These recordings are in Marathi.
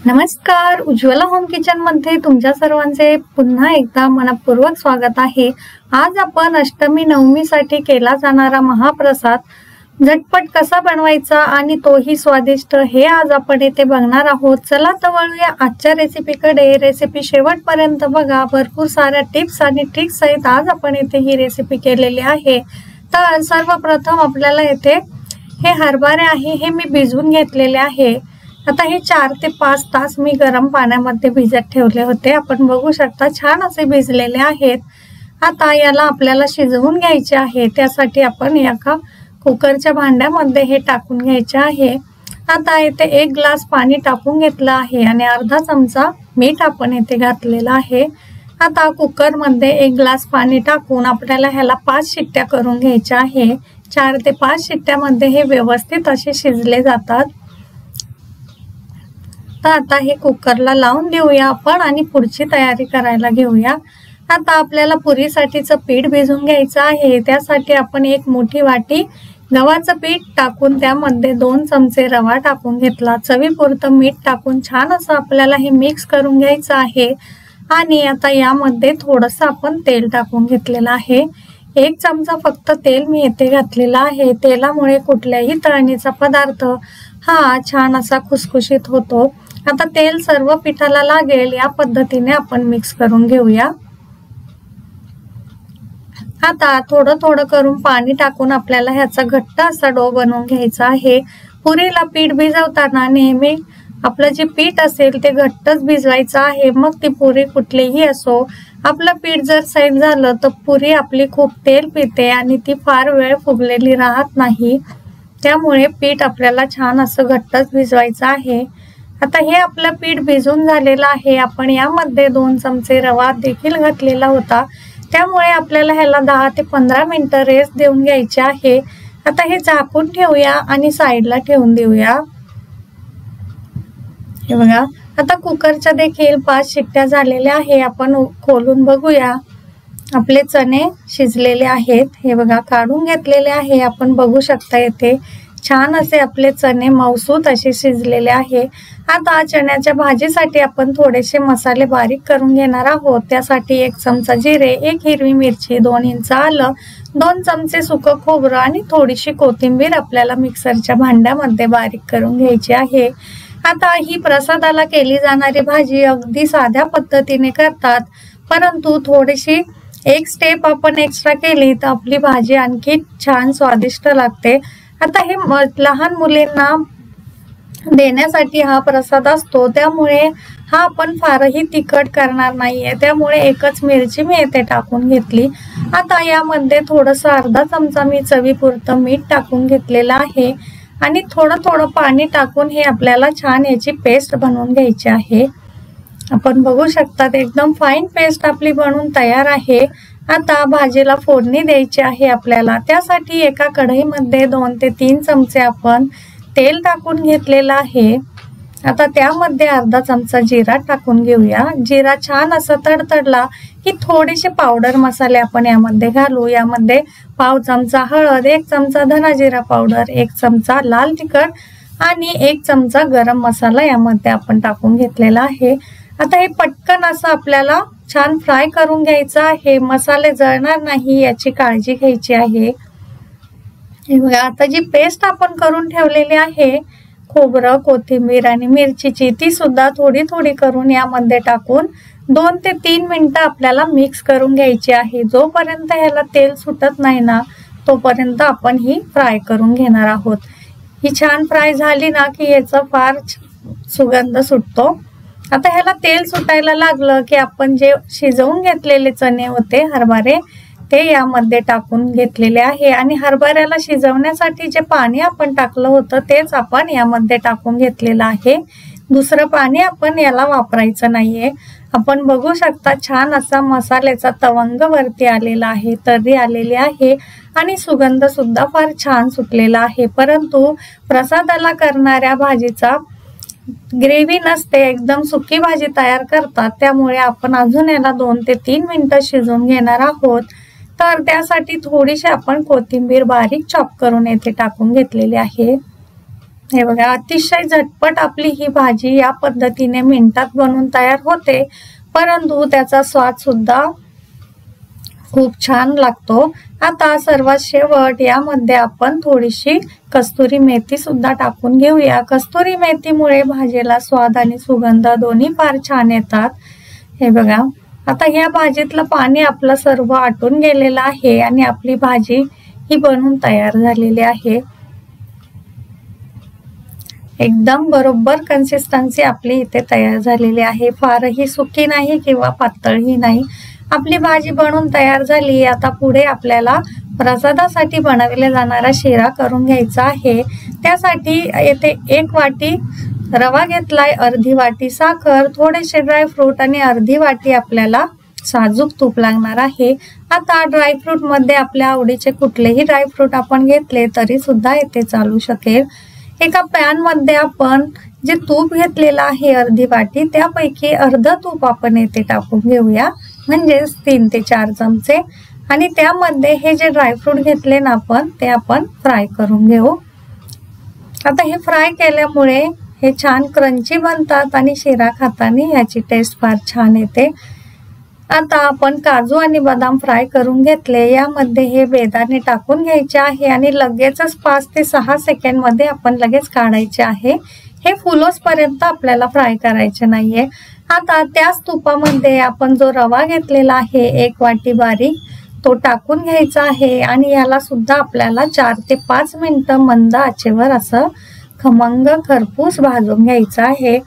नमस्कार, उज्ज्वला होम किचन मध्ये तुमच्या सर्वांचे पुन्हा एकदा मनपूर्वक स्वागत आहे। आज आपण अष्टमी नवमीसाठी केला जाणारा महाप्रसाद झटपट कसा बनवायचा आणि तोही स्वादिष्ट हे आज आपण इथे बघणार आहोत। चला तर वळूया आजच्या रेसिपीकडे। रेसिपी शेवटपर्यंत बघा, भरपूर साऱ्या टिप्स आणि ट्रिक्स सहित आज आपण इथे ही रेसिपी केलेली आहे। तर सर्वप्रथम आपल्याला इथे हे हरभरे आहे हे मी भिजवून घेतलेले आहे। आता हे 4 ते 5 तास मी गरम पाण्यामध्ये भिजत ठेवले होते। आपण बघू शकता छान असे भिजलेले आहेत। आता याला आपल्याला शिजवून घ्यायचे आहे। त्यासाठी आपण एका कुकरच्या भांड्यामध्ये हे टाकून घ्यायचे आहे। आता इथे 1 ग्लास पाणी टाकून घेतलं आहे आणि अर्धा चमचा मीठ आपण इथे घातलेला आहे। आता कुकरमध्ये 1 ग्लास पाणी टाकून आपल्याला ह्याला 5 शिट्ट्या करून घ्यायच्या आहे। 4 ते 5 शिट्ट्यामध्ये हे व्यवस्थित असे शिजले जातात। तर आता हे कुकरला लावून देऊया आपण आणि पुढची तयारी करायला घेऊया। आता आपल्याला पुरीसाठीचं पीठ भिजवून घ्यायचं आहे। त्यासाठी आपण 1 मोठी वाटी गव्हाचं पीठ टाकून त्यामध्ये 2 चमचे रवा टाकून घेतला। चवीपुरतं मीठ टाकून छान असं आपल्याला हे मिक्स करून घ्यायचं आहे। आणि आता यामध्ये थोडंसं आपण तेल टाकून घेतलेलं आहे। 1 चमचा फक्त तेल मी येथे घातलेला आहे। तेलामुळे कुठल्याही तळणीचा पदार्थ हा छान असा खुसखुशीत होतो। आता तेल सर्व पिठाला लागेल या पद्धतीने आपण मिक्स करून घेऊया। आता थोडं थोडं करून पाणी टाकून आपल्याला ह्याचा घट्ट असा डो बनवून घ्यायचा आहे। पुरीला पीठ भिजवताना नेहमी आपलं जे पीठ असेल ते घट्टच भिजवायचं आहे। मग ती पुरी कुठलीही असो, आपलं पीठ जर सैल झालं तर पुरी आपली खूप तेल पिते आणि ती फार वेळ फुगलेली राहत नाही। त्यामुळे पीठ आपल्याला छान असं घट्टच भिजवायचं आहे। आता हे आपलं पीठ भिजून झालेलं आहे। आपण यामध्ये 2 चमचे रवा देखील घातलेला होता। त्यामुळे आपल्याला ह्याला 10 ते 15 मिनिटं रेस्ट देऊन घ्यायचे आहे। आता हे झाकून ठेवूया आणि साईडला ठेवून देऊया। हे बघा, आता कुकरच्या देखील 5 शिट्ट्या झालेल्या आहे। आपण खोलून बघूया। आपले चणे शिजलेले आहेत। हे बघा, काढून घेतलेले आहे। आपण बघू शकता येथे छान असे आपले चणे मऊसूत असे शिजलेले आहे। आता चण्याच्या भाजीसाठी आपण थोडेसे मसाले बारीक करून घेणार आहोत। त्यासाठी 1 चमचा जिरे, 1 हिरवी मिरची, 2 इंच आलं, 2 चमचे सुकं खोबरं आणि थोडीशी कोथिंबीर आपल्याला मिक्सरच्या भांड्यामध्ये बारीक करून घ्यायची आहे। आता ही प्रसादाला केली जाणारी भाजी अगदी साध्या पद्धतीने करतात, परंतु थोडीशी 1 स्टेप आपण एक्स्ट्रा केली तर आपली भाजी आणखी छान स्वादिष्ट लागते। आता हे लहान मुलींना देण्यासाठी हा प्रसाद असतो, त्यामुळे हा आपण फारही तिखट करणार नाहीये। त्यामुळे 1च मिरची मी येथे टाकून घेतली। आता यामध्ये थोडंसं अर्धा चमचा मी चवीपुरतं मीठ टाकून घेतलेलं आहे आणि थोडं थोडं पाणी टाकून हे आपल्याला छान याची पेस्ट बनवून घ्यायची आहे। आपण बघू शकता एकदम फाईन पेस्ट आपली बनवून तयार आहे। आता भाजीला फोडणी द्यायची आहे आपल्याला। त्यासाठी एका कढईमध्ये 2 ते 3 चमचे आपण तेल टाकून घेतलेलं आहे। आता त्यामध्ये अर्धा चमचा जिरा टाकून घेऊया। जिरा छान असा तडतडला की थोडेसे पावडर मसाले आपण यामध्ये घालू। यामध्ये पाव चमचा हळद, 1 चमचा धना जिरा पावडर, 1 चमचा लाल तिखट आणि 1 चमचा गरम मसाला यामध्ये आपण टाकून घेतलेला आहे। आता हे पटकन असं आपल्याला छान फ्राय करून घ्यायचं आहे। मसाले जळणार नाही याची काळजी घ्यायची आहे। हे बघा, आता जी पेस्ट आपण करून ठेवलेली आहे खोबरं, कोथिंबीर आणि मिरचीची, ती सुद्धा थोडी थोडी करून यामध्ये टाकून 2 ते 3 मिनिटं आपल्याला मिक्स करून घ्यायची आहे। जोपर्यंत ह्याला तेल सुटत नाही ना तोपर्यंत आपण ही फ्राय करून घेणार आहोत। ही छान फ्राय झाली ना की याचा फार सुगंध सुटतो। आता ह्याला तेल सुटायला लागलं की आपण जे शिजवून घेतलेले चणे होते हरभरे ते यामध्ये टाकून घेतलेले आहे आणि हरभऱ्याला शिजवण्यासाठी जे पाणी आपण टाकलं होतं तेच आपण यामध्ये टाकून घेतलेलं आहे। दुसरं पाणी आपण याला वापरायचं नाहीये। आपण बघू शकता छान असा मसाल्याचा तवंग वरती आलेला आहे, तर्री आलेली आहे आणि सुगंध सुद्धा फार छान सुटलेला आहे। परंतु प्रसादाला करणाऱ्या भाजीचा ग्रेव्ही नसते, एकदम सुकी भाजी तयार करतात, त्यामुळे आपण अजून याला 2 ते 3 मिनिटं शिजवून घेणार आहोत। तर त्यासाठी थोडीशी आपण कोथिंबीर बारीक चॉप करून येथे टाकून घेतलेली आहे। हे बघा, अतिशय झटपट आपली ही भाजी या पद्धतीने मिनिटात बनवून तयार होते, परंतु त्याचा स्वाद सुद्धा खूप छान लागतो। आता सर्वात शेवट यामध्ये आपण थोडीशी कस्तुरी मेथी सुद्धा टाकून घेऊया। कस्तुरी मेथीमुळे भाजीला स्वाद आणि सुगंध दोन्ही फार छान येतात। हे बघा, आता या भाजीतलं पाणी आपलं सर्व आटून गेलेलं आहे आणि आपली भाजी ही बनवून तयार झालेली आहे। एकदम बरोबर कन्सिस्टन्सी आपली इथे तयार झालेली आहे, फारही सुकी नाही किंवा पातळही नाही। आपली भाजी बनवून तयार झाली। आता पुढे आपल्याला प्रसादासाठी बनवले जाणारा शिरा करून घ्यायचा आहे। त्यासाठी येथे 1 वाटी रवा घेतलाय, अर्धी वाटी साखर, थोडेसे ड्रायफ्रूट आणि अर्धी वाटी आपल्याला साजूक तूप लागणार आहे। आता ड्रायफ्रूट मध्ये आपल्या आवडीचे कुठलेही ड्रायफ्रूट आपण घेतले तरी सुद्धा येथे चालू शकेल। एका पॅन मध्ये आपण जे तूप घेतलेलं आहे अर्धी वाटी, त्यापैकी अर्ध तूप आपण येथे टाकून घेऊया, म्हणजे 3 ते 4 चमचे। आणि त्यामध्ये हे जे ड्रायफ्रूट घेतले ना आपण, ते आपण फ्राय करून घेऊ। आता हे फ्राय केल्यामुळे हे छान क्रंची बनतात आणि शिरा खाताना याची टेस्ट फार छान येते। आता आपण काजू आणि बदाम फ्राय करून घेतले, यामध्ये हे बेदाणे टाकून घ्यायचे आहे आणि लगेचच 5 ते 6 सेकंड मध्ये आपण लगेच काढायचे आहे। हे फुलोसपर्यंत आपल्याला फ्राय करायचे नाहीये। आता त्याच तुपामध्ये आपण जो रवा घेतलेला आहे 1 वाटी बारीक, तो टाकून घ्यायचा आहे आणि याला सुद्धा आपल्याला 4 ते 5 मिनिटं मंद आचेवर असं खमंग खरपूस भाजून घ्यायचा आहे।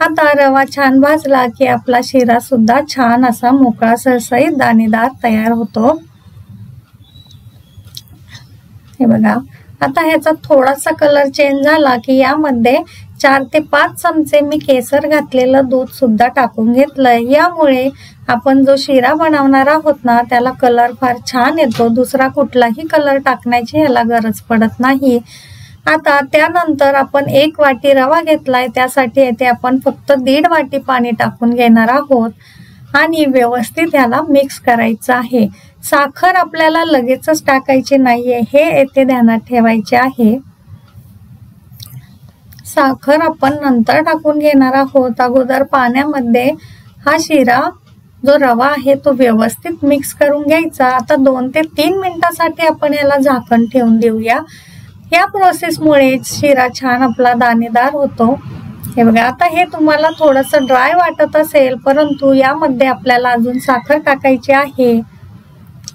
आता रवा छान भाजला की आपला शिरा सुद्धा छान असा मोकळा सरसरीत दाणेदार तयार होतो। हे बघा, आता ह्याचा थोडासा कलर चेंज झाला की यामध्ये 4 ते 5 चमचे मी केसर घातलेलं दूध सुद्धा टाकून घेतलंय। यामुळे आपण जो शिरा बनवणार आहोत ना, त्याला कलर फार छान येतो, दुसरा कुठलाही कलर टाकण्याची याला गरज पडत नाही। आता त्यानंतर आपण 1 वाटी रवा घेतलाय, त्यासाठी येथे आपण फक्त 1.5 वाटी पाणी टाकून घेणार आहोत आणि व्यवस्थित याला मिक्स करायचं आहे। साखर आपल्याला लगेचच टाकायची नाहीये, हे येथे ध्यानात ठेवायचे आहे। साखर आपण नंतर टाकून घेणार आहोत। अगोदर पाण्यामध्ये हा शिरा जो रवा आहे तो व्यवस्थित मिक्स करून घ्यायचा। आता 2 ते 3 मिनिटांसाठी आपण याला झाकण ठेवून देऊया। या प्रोसेसमुळे शिरा छान आपला दाणेदार होतो। हे बघा, आता हे तुम्हाला थोडंसं ड्राय वाटत असेल, परंतु यामध्ये आपल्याला अजून साखर टाकायची आहे।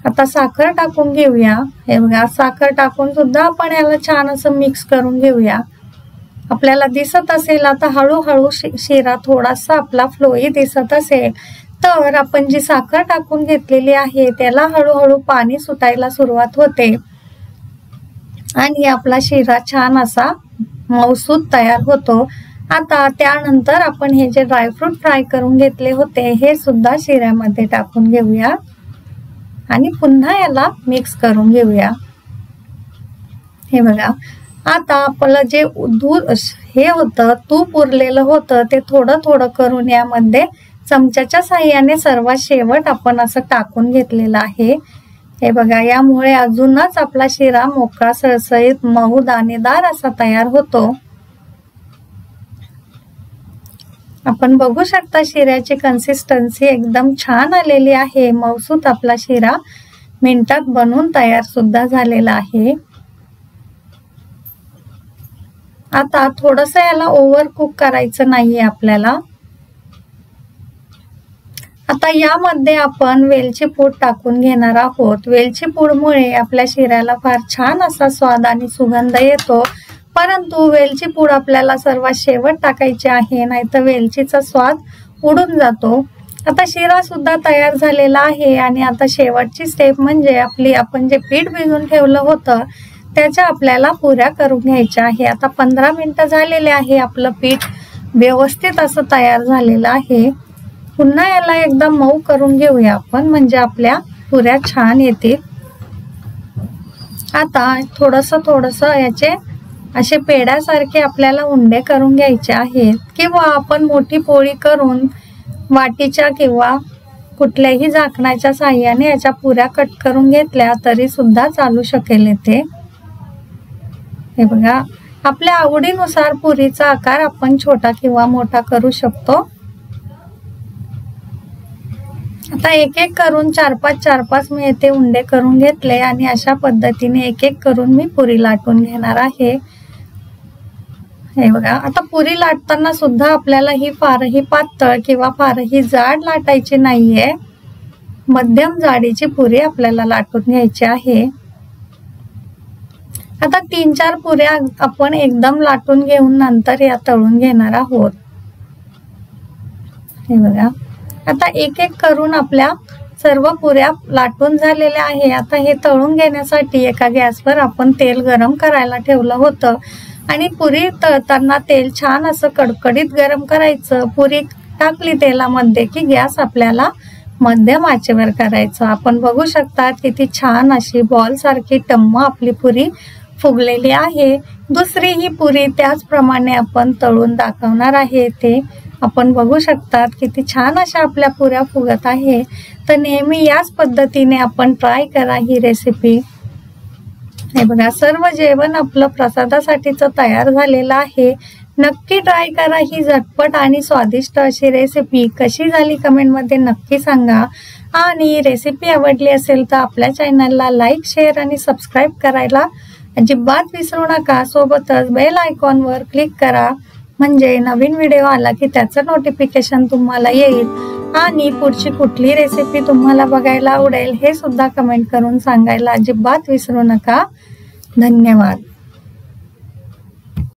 आता साखर टाकून घेऊया। हे बघा, साखर टाकून सुद्धा आपण याला छान असं मिक्स करून घेऊया। आपल्याला दिसत असेल आता हळूहळू शिरा थोडासा आपला फ्लोई दिसत असेल, तर आपण जी साखर टाकून घेतलेली आहे त्याला हळूहळू पाणी सुटायला सुरुवात होते आणि आपला शिरा छान असा मऊसूत तयार होतो। आता त्यानंतर आपण हे जे ड्रायफ्रूट फ्राय करून घेतले होते हे सुद्धा शिऱ्यामध्ये टाकून घेऊया आणि पुन्हा याला मिक्स करून घेऊया। हे बघा, आता आपलं जे दूध हे होतं, तूप उरलेलं होतं, ते थोडं थोडं करून यामध्ये चमच्याच्या साहाय्याने सर्वात शेवट आपण असं टाकून घेतलेलं आहे। हे बघा, यामुळे अजूनच आपला शिरा मोकळा सरसरीत मऊ दाणेदार असा तयार होतो। आपण बघू शकता शिऱ्याची कन्सिस्टन्सी एकदम छान आलेली आहे। मऊसूत आपला शिरा मिनिटात बनवून तयार सुद्धा झालेला आहे। आता थोडंसं याला ओव्हर कुक करायचं नाहीये आपल्याला। आता यामध्ये आपण वेलची पूड टाकून घेणार आहोत। वेलची पूडमुळे आपल्या शिऱ्याला फार छान असा स्वाद आणि सुगंध येतो, परंतु वेलची पूड आपल्याला सर्वात शेवट टाकायची आहे, नाहीतर वेलचीचा स्वाद उडून जातो। आता शिरा सुद्धा तयार झालेला आहे आणि आता शेवटची स्टेप म्हणजे आपण जे पीठ भिजवून ठेवलं होतं त्याच्या आपल्याला पुऱ्या करून घ्यायच्या आहे। आता 15 मिनिटं झालेले आहे, आपलं पीठ व्यवस्थित असं तयार झालेलं आहे। पुन्हा याला एकदा मऊ करून घेऊया आपण, म्हणजे आपल्या पुऱ्या छान येतील। आता थोडंसं याचे असे पेड्यासारखे आपल्याला उंडे करून घ्यायचे आहेत, किंवा आपण मोठी पोळी करून वाटीच्या किंवा कुठल्याही झाकणाच्या साहाय्याने याच्या पुऱ्या कट करून घेतल्या तरी सुद्धा चालू शकेल इथे। हे बघा, आपल्या आवडीनुसार पुरीचा आकार आपण छोटा किंवा मोठा करू शकतो। आता एक एक करून 4-5 मी येथे उंडे करून घेतले आणि अशा पद्धतीने एक एक करून मी पुरी लाटून घेणार आहे। हे बघा, आता पुरी लाटताना सुद्धा आपल्याला ही फारही पातळ किंवा फारही जाड लाटायची नाहीये, मध्यम जाडीची पुरी आपल्याला लाटून घ्यायची आहे। आता 3-4 पुऱ्या आपण एकदम लाटून घेऊन नंतर या तळून घेणार आहोत। हे बघा, आता एक एक करून आपल्या सर्व पुऱ्या लाटून झालेल्या आहे। आता हे तळून घेण्यासाठी एका गॅसवर आपण तेल गरम करायला ठेवलं होतं आणि पुरी तळताना तेल छान असं कडकडीत गरम करायचं। पुरी टाकली तेलामध्ये की गॅस आपल्याला मध्यम आचेवर करायचं। आपण बघू शकता किती छान अशी बॉल सारखी टम्म आपली पुरी फुगलेली आहे। दुसरी ही पुरी त्याचप्रमाणे आपण तळून दाखवणार आहे। ते आपण बघू शकता किती छान अशा आपल्या पुऱ्या फुगत आहे। तर नेहमी याच पद्धतीने आपण ट्राय करा ही रेसिपी। हे बघा, सर्व जेवण आपलं प्रसादासाठीच तयार झालेलं आहे। नक्की ट्राय करा ही झटपट आणि स्वादिष्ट अशी रेसिपी। कशी झाली कमेंटमध्ये नक्की सांगा आणि रेसिपी आवडली असेल तर आपल्या चॅनलला लाईक, शेअर आणि सबस्क्राईब करायला अजिबात विसरू नका। सोबतच बेल आयकॉनवर क्लिक करा म्हणजे नवीन व्हिडिओ आला की त्याचं नोटिफिकेशन तुम्हाला येईल आणि पुढची कुठली रेसिपी तुम्हाला बघायला आवडेल हे सुद्धा कमेंट करून सांगायला अजिबात विसरू नका। धन्यवाद।